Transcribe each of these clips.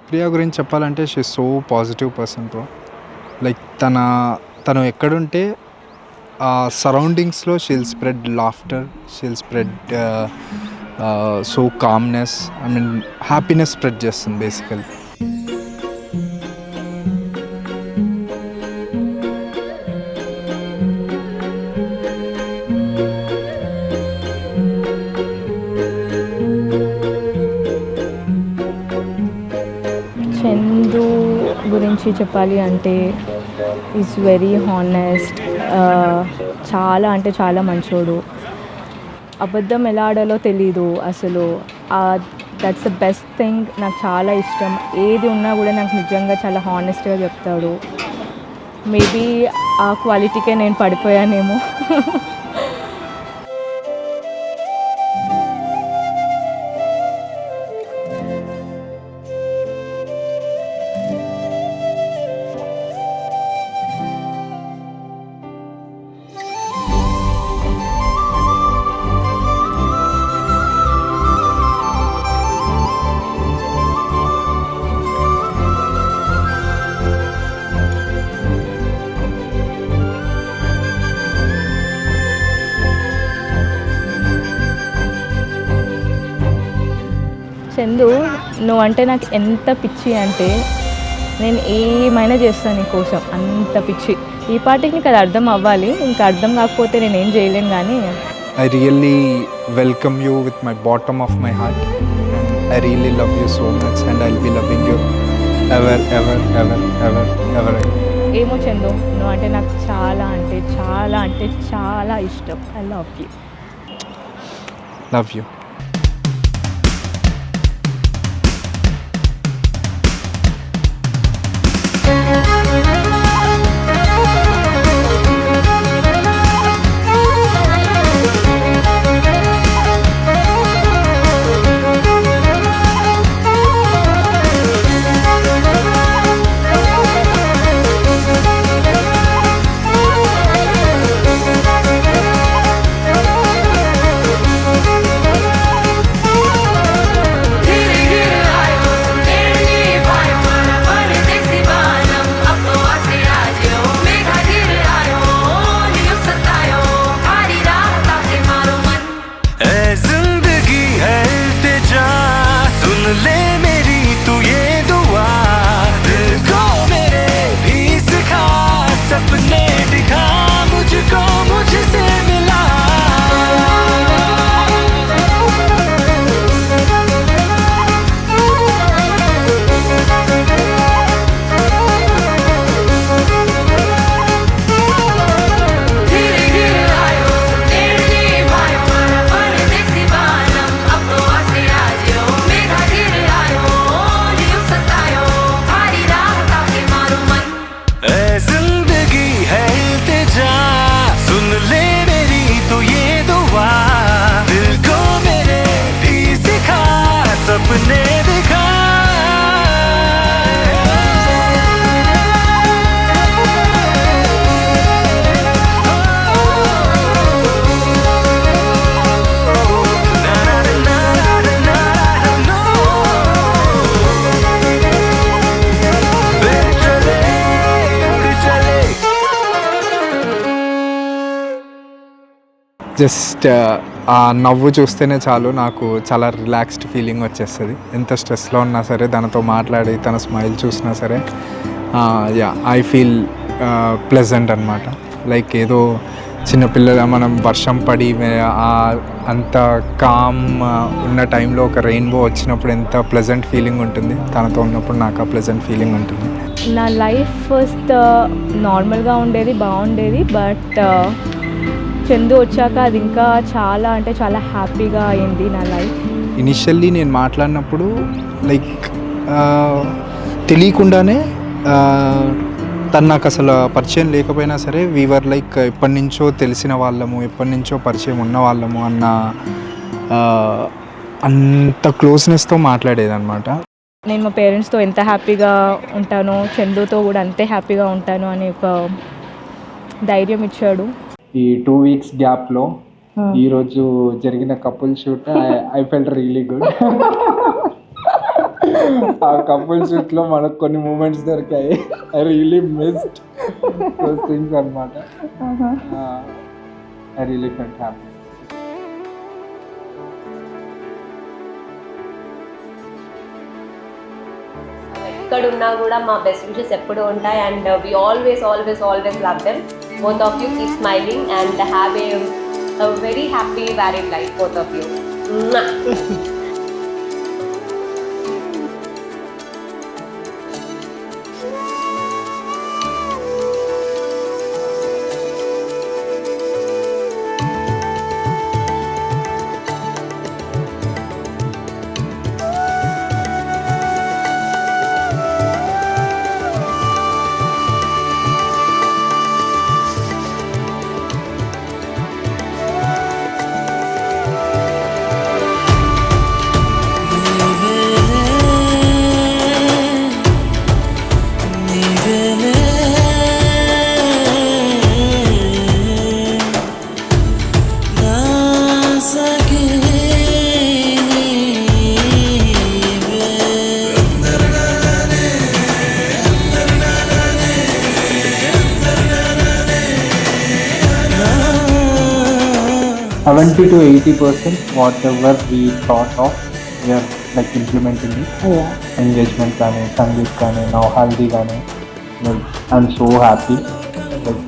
ప్రియా గురించి చెప్పాలంటే she so positive person bro. Like తను ఎక్కడుంటే ఆ సరౌండింగ్స్లో she'll spread laughter, she'll spread so calmness, I mean happiness spread చేస్తుంది బేసికలీ. చందు గురించి చెప్పాలి అంటే ఈజ్ వెరీ హానెస్ట్, చాలా అంటే చాలా మంచోడు. అబద్ధం ఎలా ఆడాలో తెలీదు అసలు. That's the best thing. నాకు చాలా ఇష్టం. ఏది ఉన్నా కూడా నాకు నిజంగా చాలా హానెస్ట్గా చెప్తాడు. మేబీ ఆ క్వాలిటీకే నేను పడిపోయానేమో. చందు, నువ్వంటే నాకు ఎంత పిచ్చి అంటే నేను ఏమైనా చేస్తాను నీ కోసం, అంత పిచ్చి. ఈ పాటికి నీకు అది అర్థం అవ్వాలి. ఇంకా అర్థం కాకపోతే నేనేం చేయలేను. కానీ I really welcome you with my bottom of my heart. I really love you so much and I'll be loving you ever, ever, ever, ever, ever. ఏమో చందు, నువ్వంటే నాకు చాలా అంటే చాలా అంటే చాలా ఇష్టం. I love you. Love you. Just ఆ నవ్వు చూస్తేనే చాలు, నాకు చాలా రిలాక్స్డ్ ఫీలింగ్ వచ్చేస్తుంది. ఎంత స్ట్రెస్లో ఉన్నా సరే తనతో మాట్లాడి తన స్మైల్ చూసినా సరే ఐ ఫీల్ ప్లెజెంట్ అనమాట. లైక్ ఏదో చిన్నపిల్లల మనం వర్షం పడి అంత కామ్ ఉన్న టైంలో ఒక రెయిన్బో వచ్చినప్పుడు ఎంత ప్లెజెంట్ ఫీలింగ్ ఉంటుంది, తనతో ఉన్నప్పుడు నాకు ఆ ప్లెజెంట్ ఫీలింగ్ ఉంటుంది. నా లైఫ్ ఫస్ట్ నార్మల్గా ఉండేది, బాగుండేది. బట్ చందు వచ్చాక అది ఇంకా చాలా అంటే చాలా హ్యాపీగా అయింది నా లైఫ్. ఇనిషియల్లీ నేను మాట్లాడినప్పుడు లైక్ తెలియకుండానే తను నాకు అసలు పరిచయం లేకపోయినా సరే వీవర్ లైక్ ఎప్పటి నుంచో తెలిసిన వాళ్ళము, ఎప్పటి నుంచో పరిచయం ఉన్న వాళ్ళము అన్న అంత క్లోజ్నెస్తో మాట్లాడేదన్నమాట. నేను మా పేరెంట్స్తో ఎంత హ్యాపీగా ఉంటానో చందుతో కూడా అంతే హ్యాపీగా ఉంటాను అని ఒక ధైర్యం ఇచ్చాడు. ఈ 2 weeks గ్యాప్లో ఈరోజు జరిగిన couple shoot I felt really good. ఆ కపుల్ షూట్లో మనకు కొన్ని మూమెంట్స్ దొరికాయి. I really missed those things అనమాట. I really felt happy. ఎక్కడున్నా కూడా మా బెస్ట్ విషెస్ ఎప్పుడు ఉంటాయి and we always love them. Both of you keep smiling and have a very happy married life, both of you. To 80% whatever we thought of, we are like implementing it. Engagement కానీ సంగీత్ కానీ now haldi కానీ. I'm so happy. Like,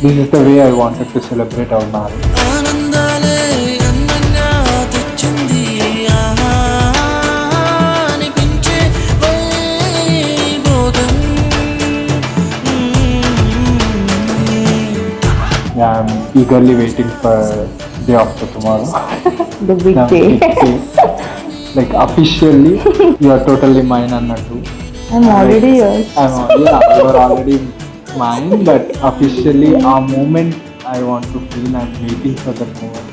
this is the way I wanted to celebrate our marriage. Yeah, I'm eagerly waiting for day after tomorrow. The big day. Like officially, you are totally mine annattu. I'm already yours. You are already mine, but officially our moment I want to feel. I'm waiting for that moment.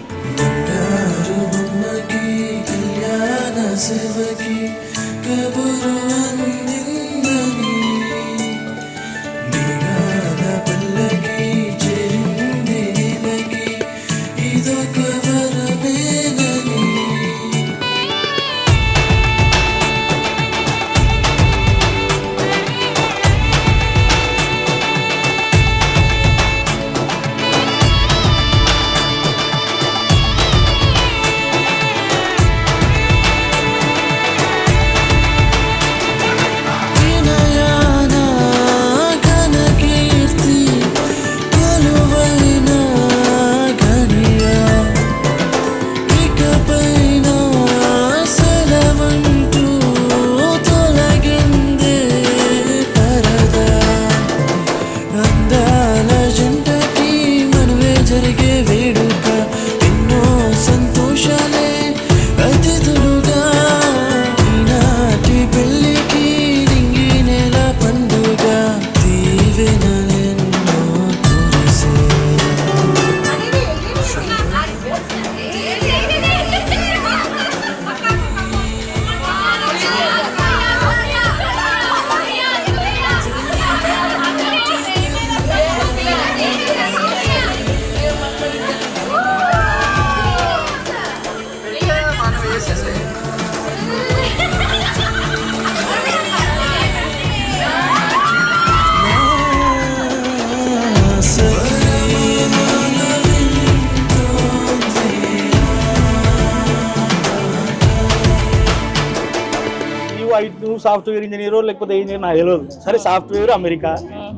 నువ్వు software engineer లేకపోతే engineer నాకు తెలియదు. సరే software America,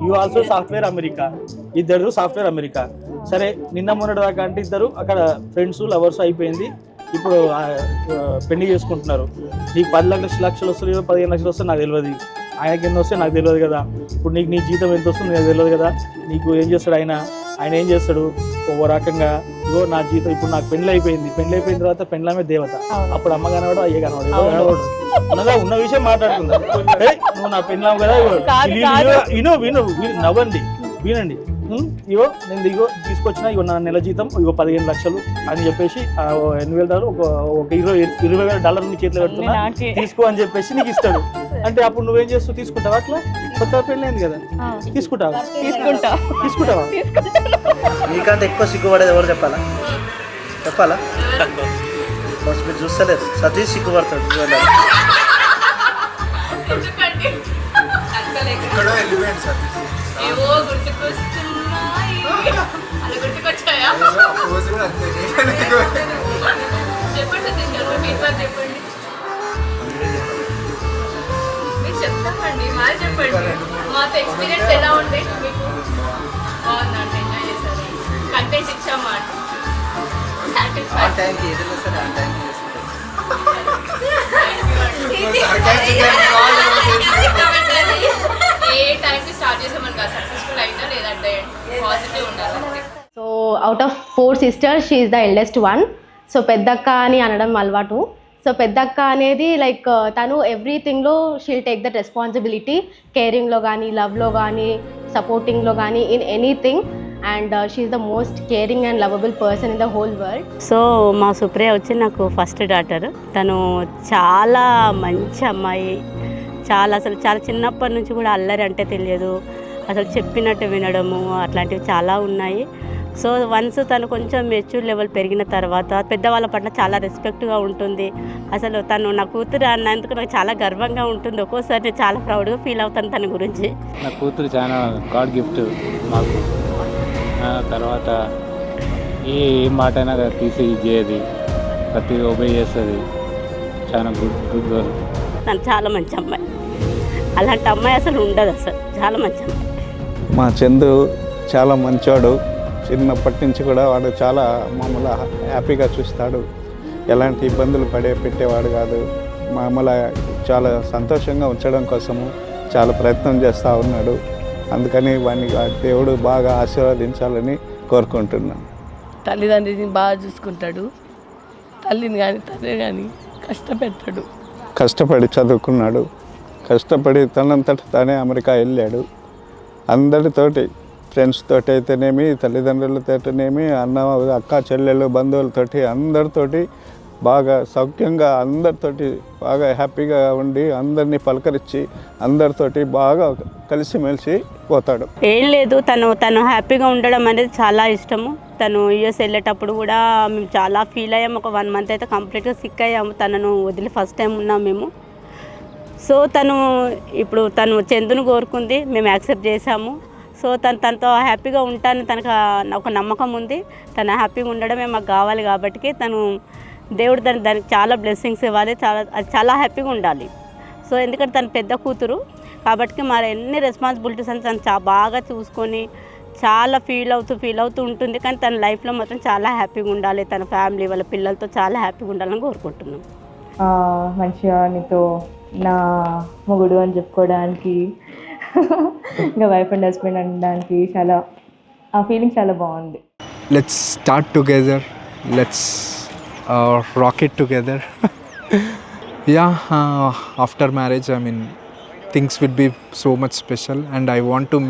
you also software America, ఇద్దరు software America. సరే నిన్న మొన్నటి దాకా అంటే ఇద్దరు అక్కడ ఫ్రెండ్స్ లవర్స్ అయిపోయింది. ఇప్పుడు పెళ్లి చేసుకుంటున్నారు. నీకు 10 లక్షలు వస్తాయో 15 లక్షలు వస్తాయో నాకు తెలియదు, ఆయనకి ఎన్ని వస్తాయో నాకు తెలియదు కదా. ఇప్పుడు నీకు నీ జీతం ఎంత వస్తుందో నాకు తెలియదు కదా. నీకు ఏం చేస్తాడు ఆయన ఏం చేస్తాడు ఓ రకంగా, ఇగో నా జీతం ఇప్పుడు నాకు పెళ్లి అయిపోయింది, పెళ్లి అయిపోయిన తర్వాత పెళ్ళామే దేవత. అప్పుడు అమ్మ కనవాడు అయ్యే కనవాడు ఉన్నదా ఉన్న విషయం మాట్లాడుతున్నా. నువ్వు నా పెళ్ళాము కదా, నవ్వండి వినండి. ఇగో నేను ఇగో తీసుకొచ్చిన ఇగో నా నెల జీతం ఇగో 15 లక్షలు అని చెప్పేసి $8,000 ఒక $20,000 నీ చేతిలో పెడుతున్నా తీసుకో అని చెప్పేసి నీకు ఇస్తాడు. అంటే అప్పుడు నువ్వేం చేస్తావు? తీసుకుంటావా? అట్లా కొత్త పెళ్ళైంది కదా, తీసుకుంటావా? నీకంటే ఎక్కువ సిగ్గుపడేది ఎవరు చెప్పాలా? మీరు చూస్తలేదు, సతీష్ సిగ్గుపడతాడు. ఎందుకండి ఏవో గుర్తుకొస్తున్నాయి. అలా గుర్తుకొచ్చాయా? చెప్పండి సతీష్ గారు, ఫీడ్బ్యాక్ చెప్పండి. మీరు చెప్తామండి, మాది చెప్పండి. మాతో ఎక్స్పీరియన్స్ ఎలా ఉండే మీకు? బాగుందంటే ఎంజాయ్ చేశారు, కంటెంట్ ఇచ్చామా అంటే ఏ టైంకి స్టార్ట్ చేసామని కాదు, సక్సెస్ఫుల్ అయినా లేదంటే పాజిటివ్ ఉండాలి. So out of 4 sisters she is the eldest one. So పెద్దక్క అని అనడం అలవాటు. సో పెద్దక్క అనేది లైక్ తను ఎవ్రీథింగ్లో షీల్ టేక్ దట్ రెస్పాన్సిబిలిటీ, కేరింగ్లో కానీ, లవ్లో కానీ, సపోర్టింగ్లో కానీ, in anything. And she is the most caring and lovable person in the whole world. So మా సుప్రియ వచ్చి నాకు ఫస్ట్ డాటర్. తను చాలా మంచి అమ్మాయి, అసలు చాలా చిన్నప్పటి నుంచి కూడా అల్లరి అంటే తెలియదు, అసలు చెప్పినట్టు వినడము అట్లాంటివి చాలా ఉన్నాయి. సో వన్స్ తను కొంచెం మెచ్యూర్ లెవెల్ పెరిగిన తర్వాత పెద్దవాళ్ళ పట్ల చాలా రెస్పెక్ట్గా ఉంటుంది. అసలు తను నా కూతురు అన్నందుకు నాకు చాలా గర్వంగా ఉంటుంది. ఒక్కోసారి నేను చాలా ప్రౌడ్గా ఫీల్ అవుతాను తన గురించి. నా కూతురు చాలా గాడ్ గిఫ్ట్ మాకు. తర్వాత ఏ మాట అయినా తీసి ఇచ్చేది, ప్రతి ఒబే చేస్తుంది. చాలా గుడ్ గర్ల్. తను చాలా మంచి అమ్మాయి, అలాంటి అమ్మాయి అసలు ఉండదు, అసలు చాలా మంచి అమ్మాయి. మా చందు చాలా మంచోడు. చిన్నప్పటి నుంచి కూడా వాడు చాలా మామూలు హ్యాపీగా చూస్తాడు, ఎలాంటి ఇబ్బందులు పెట్టేవాడు కాదు. మామూలు చాలా సంతోషంగా ఉంచడం కోసము చాలా ప్రయత్నం చేస్తూ ఉన్నాడు. అందుకని వాడిని దేవుడు బాగా ఆశీర్వదించాలని కోరుకుంటున్నాను. తల్లిదండ్రిని బాగా చూసుకుంటాడు, తల్లిని కానీ తండ్రిని కానీ కష్టపెట్టాడు. కష్టపడి చదువుకున్నాడు, కష్టపడి తనంతట తానే అమెరికా వెళ్ళాడు. అందరితోటి, ఫ్రెండ్స్ తోటి అయితేనేమి, తల్లిదండ్రులతోటనేమి, అక్క చెల్లెళ్ళు బంధువులతోటి అందరితోటి బాగా సౌఖ్యంగా, అందరితోటి బాగా హ్యాపీగా ఉండి, అందరినీ పలకరించి అందరితోటి బాగా కలిసిమెలిసి పోతాడు. ఏం లేదు, తను హ్యాపీగా ఉండడం అనేది చాలా ఇష్టము. తను యూఎస్ వెళ్ళేటప్పుడు కూడా మేము చాలా ఫీల్ అయ్యాము. ఒక 1 month అయితే కంప్లీట్గా సిక్ అయ్యాము. తనను వదిలి ఫస్ట్ టైం ఉన్నాం మేము. సో ఇప్పుడు తను చందును కోరుకుంది, మేము యాక్సెప్ట్ చేసాము. సో తనతో హ్యాపీగా ఉంటాను, తనకు ఒక నమ్మకం ఉంది. తను హ్యాపీగా ఉండడమే మాకు కావాలి. కాబట్టి దేవుడు దానికి చాలా బ్లెస్సింగ్స్ ఇవ్వాలి, అది చాలా హ్యాపీగా ఉండాలి. సో ఎందుకంటే తను పెద్ద కూతురు కాబట్టి మరి ఎన్ని రెస్పాన్సిబిలిటీస్ అని తను బాగా చూసుకొని చాలా ఫీల్ అవుతూ ఉంటుంది. కానీ తన లైఫ్లో మాత్రం చాలా హ్యాపీగా ఉండాలి, తన ఫ్యామిలీ వాళ్ళ పిల్లలతో చాలా హ్యాపీగా ఉండాలని కోరుకుంటున్నాం. మంచిగా నీతో నా మొగుడు అని చెప్పుకోవడానికి, ఇంకా వైఫ్ అండ్ హస్బెండ్ అనడానికి చాలా ఆ ఫీలింగ్ చాలా బాగుంది. Let's start together, let's rock it together. Yeah, after marriage, I mean, things will be so much special, and I want to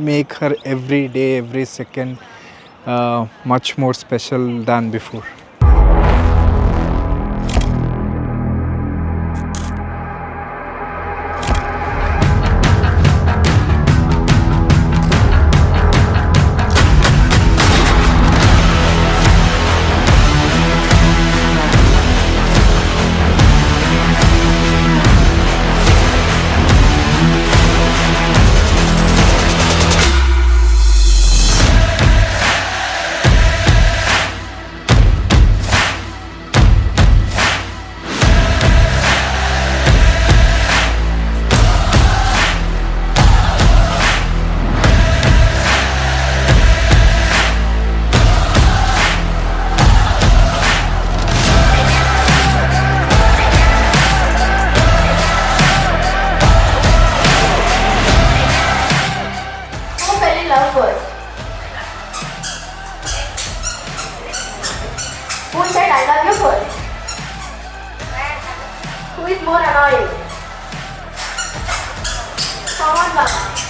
make her every day, every second much more special than before. Who said I love you first? Who is more annoying? Come on, Baba.